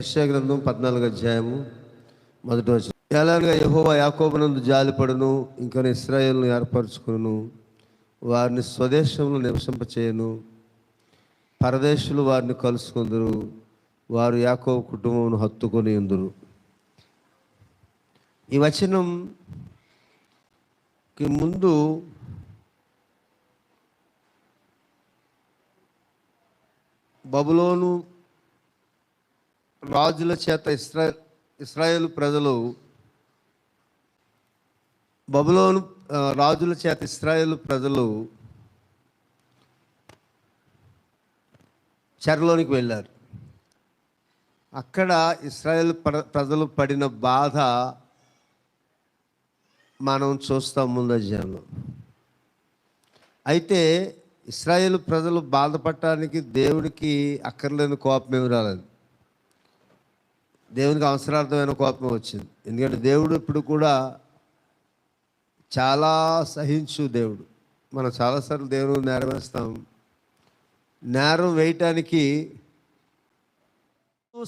యెషయా గ్రంథం 14వ అధ్యాయము మొదటి వచనం. ఎలాగ యెహోవా యాకోబునందు జాలిపడును, ఇంకా ఇశ్రాయేలును ఏర్పరచుకును, వారిని స్వదేశంలో నివసింపచేయను, పరదేశులు వారిని కలుసుకుందరు, వారు యాకోబు కుటుంబమును హత్తుకొని ఉందురు. ఈ వచనంకి ముందు బబులోను రాజుల చేత ఇశ్రాయేలు ప్రజలు బబులోను రాజుల చేత ఇశ్రాయేలు ప్రజలు చెరలోనికి వెళ్ళారు. అక్కడ ఇశ్రాయేలు ప్రజలు పడిన బాధ మనం చూస్తాం ముందు అధ్యాయంలో. అయితే ఇశ్రాయేలు ప్రజలు బాధపడటానికి దేవుడికి అక్కర్లేని కోపం ఏమి రాలేదు. దేవునికి అవసరార్థమైన కోపం వచ్చింది. ఎందుకంటే దేవుడు ఇప్పుడు కూడా చాలా సహించు దేవుడు. మనం చాలాసార్లు దేవుడు నేరం వేస్తాం. నేరం వేయటానికి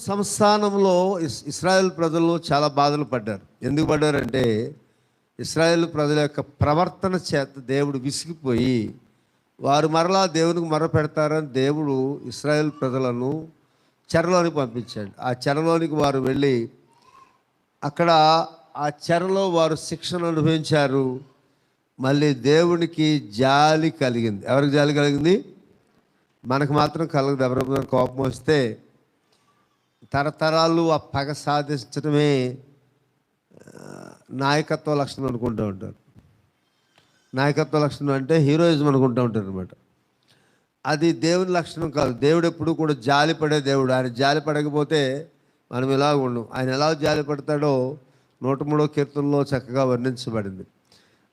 సంస్థానంలో ఇశ్రాయేల్ ప్రజలు చాలా బాధలు పడ్డారు. ఎందుకు పడ్డారంటే ఇశ్రాయేల్ ప్రజల యొక్క ప్రవర్తన చేత దేవుడు విసిగిపోయి వారు మరలా దేవునికి మొర పెడతారని దేవుడు ఇశ్రాయేల్ ప్రజలను చెరలోనికి పంపించాడు. ఆ చెరలోనికి వారు వెళ్ళి అక్కడ ఆ చెరలో వారు శిక్షను అనుభవించారు. మళ్ళీ దేవునికి జాలి కలిగింది. ఎవరికి జాలి కలిగింది? మనకు మాత్రం కలగదు. ఎవరి కోపం వస్తే తరతరాలు ఆ పగ సాధించడమే నాయకత్వ లక్షణం అనుకుంటూ ఉంటారు. నాయకత్వ లక్షణం అంటే హీరోయిజం అనుకుంటూ ఉంటారు అనమాట. అది దేవుని లక్షణం కాదు. దేవుడు ఎప్పుడు కూడా జాలి పడే దేవుడు. ఆయన జాలి పడకపోతే మనం ఇలాగ ఉండం. ఆయన ఎలా జాలి పడతాడో 103వ కీర్తనలో చక్కగా వర్ణించబడింది.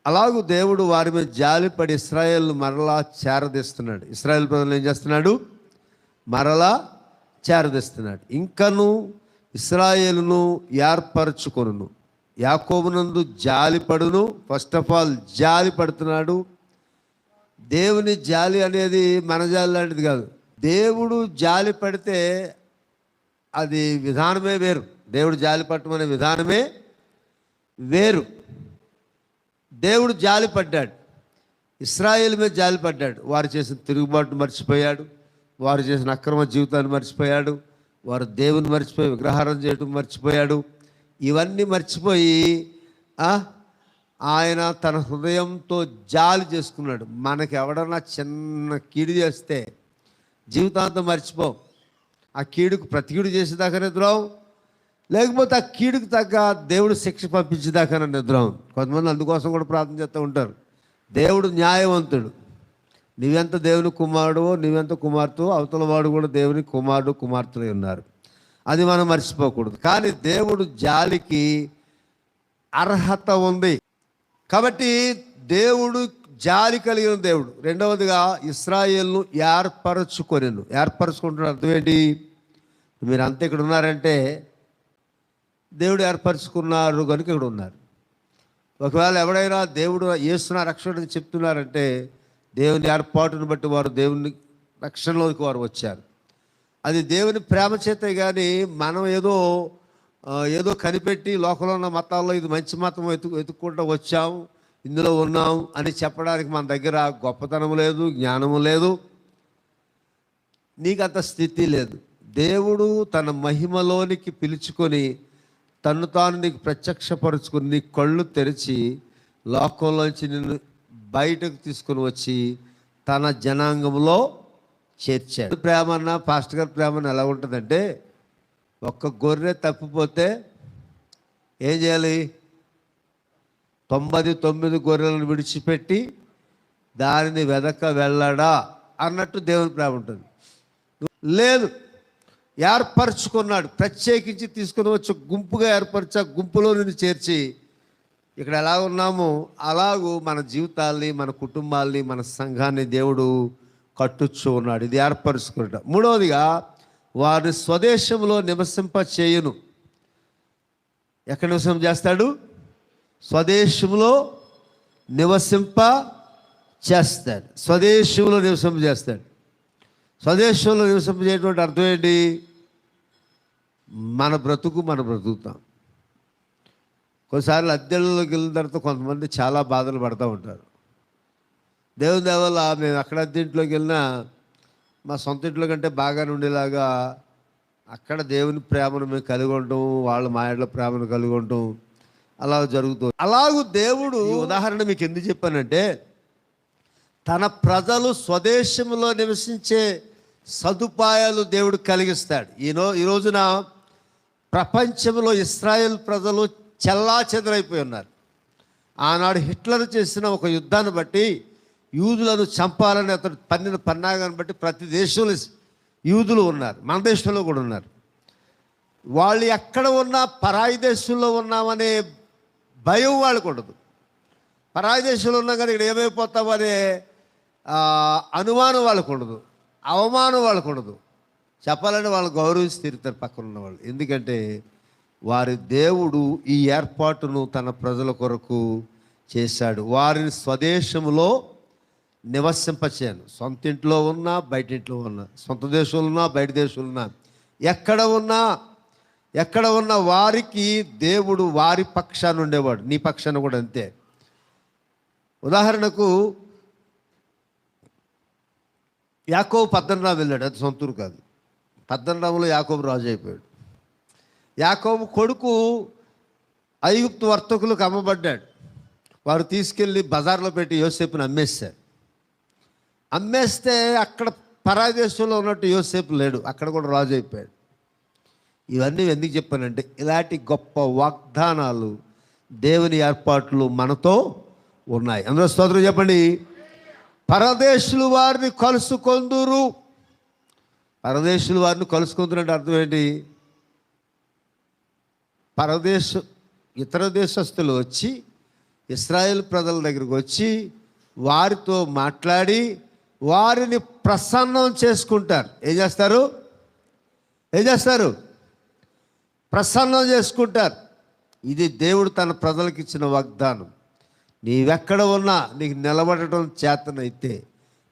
అలాగూ దేవుడు వారి మీద జాలిపడి ఇశ్రాయేలు మరలా చేరదీస్తున్నాడు. ఇశ్రాయేల్ ప్రజలు ఏం చేస్తున్నాడు? మరలా చేరదీస్తున్నాడు. ఇంకను ఇశ్రాయేలును ఏర్పరచుకొనును, యాకోబునందు జాలిపడును. ఫస్ట్ ఆఫ్ ఆల్ జాలి పడుతున్నాడు. దేవుని జాలి అనేది మన జాలి లాంటిది కాదు. దేవుడు జాలి పడితే అది విధానమే వేరు. దేవుడు జాలి పడటం అనే విధానమే వేరు. దేవుడు జాలి పడ్డాడు, ఇశ్రాయేలు మీద జాలి పడ్డాడు. వారు చేసిన తిరుగుబాటును మర్చిపోయాడు, వారు చేసిన అక్రమ జీవితాన్ని మర్చిపోయాడు, వారు దేవుని మర్చిపోయి విగ్రహారం చేయడం మర్చిపోయాడు. ఇవన్నీ మర్చిపోయి ఆయన తన హృదయంతో జాలి చేసుకున్నాడు. మనకి ఎవడన్నా చిన్న కీడు చేస్తే జీవితాంతం మర్చిపోం. ఆ కీడుకు ప్రతికీడు చేసేదాకా నిద్రాం, లేకపోతే ఆ కీడుకు తగ్గ దేవుడు శిక్ష పంపించేదాకా నిద్రాం. కొంతమంది అందుకోసం కూడా ప్రార్థన చేస్తూ ఉంటారు. దేవుడు న్యాయవంతుడు. నీవెంత దేవుని కుమారుడువో, నీవెంత కుమార్తెవో, అవతల వాడు కూడా దేవుని కుమారుడు కుమార్తెలు ఉన్నారు. అది మనం మర్చిపోకూడదు. కానీ దేవుడు జాలికి అర్హత ఉంది. కాబట్టి దేవుడు జాలి కలిగిన దేవుడు. రెండవదిగా ఇశ్రాయేలును ఏర్పరచుకొనెను. ఏర్పరచుకుంటున్న అర్థం ఏంటి? మీరు అంతా ఇక్కడ ఉన్నారంటే దేవుడు ఏర్పరచుకున్నారు కనుక ఇక్కడ ఉన్నారు. ఒకవేళ ఎవడైనా దేవుడు యేసున రక్షణ చెప్తున్నారంటే దేవుని ఏర్పాటును బట్టి వారు దేవుని రక్షణలోకి వారు వచ్చారు. అది దేవుని ప్రేమ చేతే. కానీ మనం ఏదో కనిపెట్టి లోకంలో ఉన్న మతాల్లో ఇది మంచి మతం వెతుక్కుంటూ వచ్చాం, ఇందులో ఉన్నాం అని చెప్పడానికి మన దగ్గర గొప్పతనం లేదు, జ్ఞానము లేదు, నీకు అంత స్థితి లేదు. దేవుడు తన మహిమలోనికి పిలుచుకొని తను తాను నీకు ప్రత్యక్షపరుచుకుని నీ కళ్ళు తెరిచి లోకంలోంచి నిన్ను బయటకు తీసుకుని వచ్చి తన జనాంగంలో చేర్చాడు. ప్రేమన్న పాస్టర్ గారి ప్రేమన్న ఎలా ఉంటుందంటే, ఒక్క గొర్రె తప్పిపోతే ఏం చేయాలి? 99 గొర్రెలను విడిచిపెట్టి దానిని వెదక వెళ్ళడా అన్నట్టు దేవుని ప్రేమ ఉంటుంది. లేదు, ఏర్పరచుకున్నాడు. ప్రత్యేకించి తీసుకుని వచ్చి గుంపుగా ఏర్పరిచి గుంపులో నిన్ను చేర్చి ఇక్కడ ఎలా ఉన్నామో అలాగూ మన జీవితాల్ని, మన కుటుంబాల్ని, మన సంఘాన్ని దేవుడు కట్టుచ్చు ఉన్నాడు. ఇది ఏర్పరచుకున్నాడు. మూడవదిగా వారిని స్వదేశంలో నివసింప చేయును. ఎక్కడ నివసింప చేస్తాడు? స్వదేశంలో నివసింప చేస్తాడు. స్వదేశంలో నివసింప చేస్తాడు. స్వదేశంలో నివసింప చేయటువంటి అర్థం ఏంటి? మన బ్రతుకు మనం బ్రతుకుతాం. కొన్నిసార్లు అద్దెల్లోకి వెళ్ళిన తర్వాత కొంతమంది చాలా బాధలు పడుతూ ఉంటారు. దేవుని దయ వల్ల మేము ఎక్కడ అద్దె ఇంట్లోకి వెళ్ళినా మా సొంత ఇంట్లో కంటే బాగానే ఉండేలాగా అక్కడ దేవుని ప్రేమను మేము కలిగి ఉండటం, వాళ్ళు మా ఇంట్లో ప్రేమను కలిగి ఉండటం అలా జరుగుతుంది. అలాగూ దేవుడు ఉదాహరణ మీకు ఎందుకు చెప్పానంటే, తన ప్రజలు స్వదేశంలో నివసించే సదుపాయాలు దేవుడు కలిగిస్తాడు. ఈ రోజున ప్రపంచంలో ఇశ్రాయేల్ ప్రజలు చెల్లాచెదరైపోయి ఉన్నారు. ఆనాడు హిట్లర్ చేసిన ఒక యుద్ధాన్ని బట్టి యూదులను చంపాలని అతడు పన్నిన పన్నాగాన్ని బట్టి ప్రతి దేశంలో యూదులు ఉన్నారు, మన దేశంలో కూడా ఉన్నారు. వాళ్ళు ఎక్కడ ఉన్నా పరాయి దేశంలో ఉన్నామనే భయం వాళ్ళకు ఉండదు. పరాయి దేశంలో ఉన్నా కానీ ఇక్కడ ఏమైపోతామనే అనుమానం వాళ్ళకు ఉండదు, అవమానం వాళ్ళకు ఉండదు. చెప్పాలంటే వాళ్ళు గౌరవించి తీరుతారు పక్కన ఉన్న వాళ్ళు. ఎందుకంటే వారి దేవుడు ఈ ఏర్పాటును తన ప్రజల కొరకు చేశాడు. వారిని స్వదేశంలో నివసింపచేయను. సొంత ఇంట్లో ఉన్నా, బయట ఇంట్లో ఉన్నా, సొంత దేశంలో ఉన్నా, బయట దేశంలో ఉన్నా, ఎక్కడ ఉన్నా వారికి దేవుడు వారి పక్షాన ఉండేవాడు. నీ పక్షాన కూడా అంతే. ఉదాహరణకు యాకోబు పద్దనరాము వెళ్ళాడు. అది సొంతూరు కాదు. పద్దనరాములో యాకోబు రాజు అయిపోయాడు. యాకోబు కొడుకు ఐగుప్తు వర్తకులకు అమ్మబడ్డాడు. వారు తీసుకెళ్ళి బజార్లో పెట్టి యోసేపుని అమ్మేశారు. అమ్మేస్తే అక్కడ పరాయి దేశంలో ఉన్నట్టు యోసేపు లేడు, అక్కడ కూడా రాజు అయిపోయాడు. ఇవన్నీ ఎందుకు చెప్పానంటే, ఇలాంటి గొప్ప వాగ్దానాలు దేవుని ఏర్పాట్లు మనతో ఉన్నాయి. అందరూ స్తోత్రం చెప్పండి. పరదేశులు వారిని కలుసుకొందురు. పరదేశులు వారిని కలుసుకుందురు అంటే అర్థం ఏంటి? ఇతర దేశస్తులు వచ్చి ఇశ్రాయేల్ ప్రజల దగ్గరికి వచ్చి వారితో మాట్లాడి వారిని ప్రసన్నం చేసుకుంటారు. ఏం చేస్తారు? ప్రసన్నం చేసుకుంటారు. ఇది దేవుడు తన ప్రజలకు ఇచ్చిన వాగ్దానం. నీవెక్కడ ఉన్నా నీకు నిలబడటం చేతనైతే,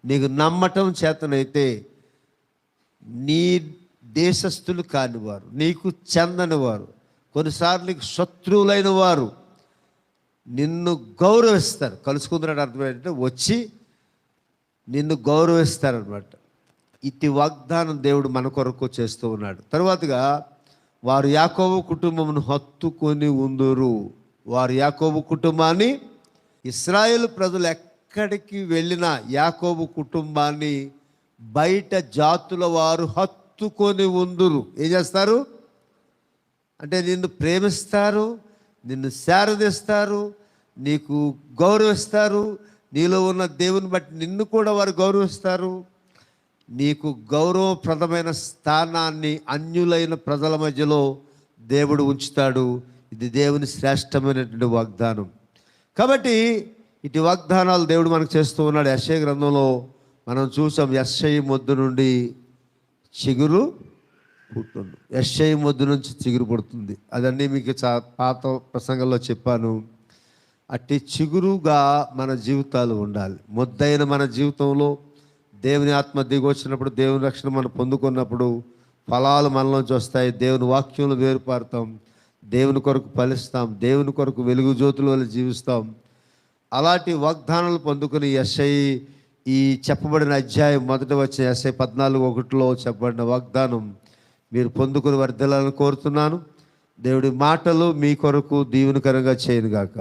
నీకు నమ్మటం చేతనైతే, నీ దేశస్థులు కానివారు, నీకు చెందని వారు, కొన్నిసార్లు నీకు శత్రువులైన వారు నిన్ను గౌరవిస్తారు. కలుసుకుంటున్నాడు అర్థం ఏంటంటే వచ్చి నిన్ను గౌరవిస్తారనమాట. ఇటు వాగ్దానం దేవుడు మన కొరకు చేస్తూ ఉన్నాడు. తరువాతగా వారు యాకోబు కుటుంబమును హత్తుకొని ఉందురు. వారు యాకోబు కుటుంబాన్ని, ఇశ్రాయేలు ప్రజలు ఎక్కడికి వెళ్ళినా యాకోబు కుటుంబాన్ని బయట జాతుల వారు హత్తుకొని ఉందురు. ఏం చేస్తారు అంటే నిన్ను ప్రేమిస్తారు, నిన్ను శారదిస్తారు, నీకు గౌరవిస్తారు. నీలో ఉన్న దేవుని బట్టి నిన్ను కూడా వారు గౌరవిస్తారు. నీకు గౌరవప్రదమైన స్థానాన్ని అన్యులైన ప్రజల మధ్యలో దేవుడు ఉంచుతాడు. ఇది దేవుని శ్రేష్టమైనటువంటి వాగ్దానం. కాబట్టి ఇటు వాగ్దానాలు దేవుడు మనకు చేస్తూ ఉన్నాడు. యెషయా గ్రంథంలో మనం చూసాం, యెషయా మొద్దు నుండి చిగురు పుట్టును. యెషయా మొద్దు నుంచి చిగురు పుడుతుంది. అదన్నీ మీకు పాత ప్రసంగంలో చెప్పాను. అట్టి చిగురుగా మన జీవితాలు ఉండాలి. మొద్దైన మన జీవితంలో దేవుని ఆత్మ దిగొచ్చినప్పుడు, దేవుని రక్షణ మనం పొందుకున్నప్పుడు ఫలాలు మనలోంచి వస్తాయి. దేవుని వాక్యంలో వేరుపారుతాం, దేవుని కొరకు ఫలిస్తాం, దేవుని కొరకు వెలుగు జ్యోతుల వల్ల జీవిస్తాం. అలాంటి వాగ్దానాలు పొందుకుని యెషయా ఈ చెప్పబడిన అధ్యాయం మొదట వచ్చిన యెషయా 14:1 చెప్పబడిన వాగ్దానం మీరు పొందుకుని వర్ధిల్లాలని కోరుతున్నాను. దేవుడి మాటలు మీ కొరకు దీవెనకరంగా చేయనుగాక.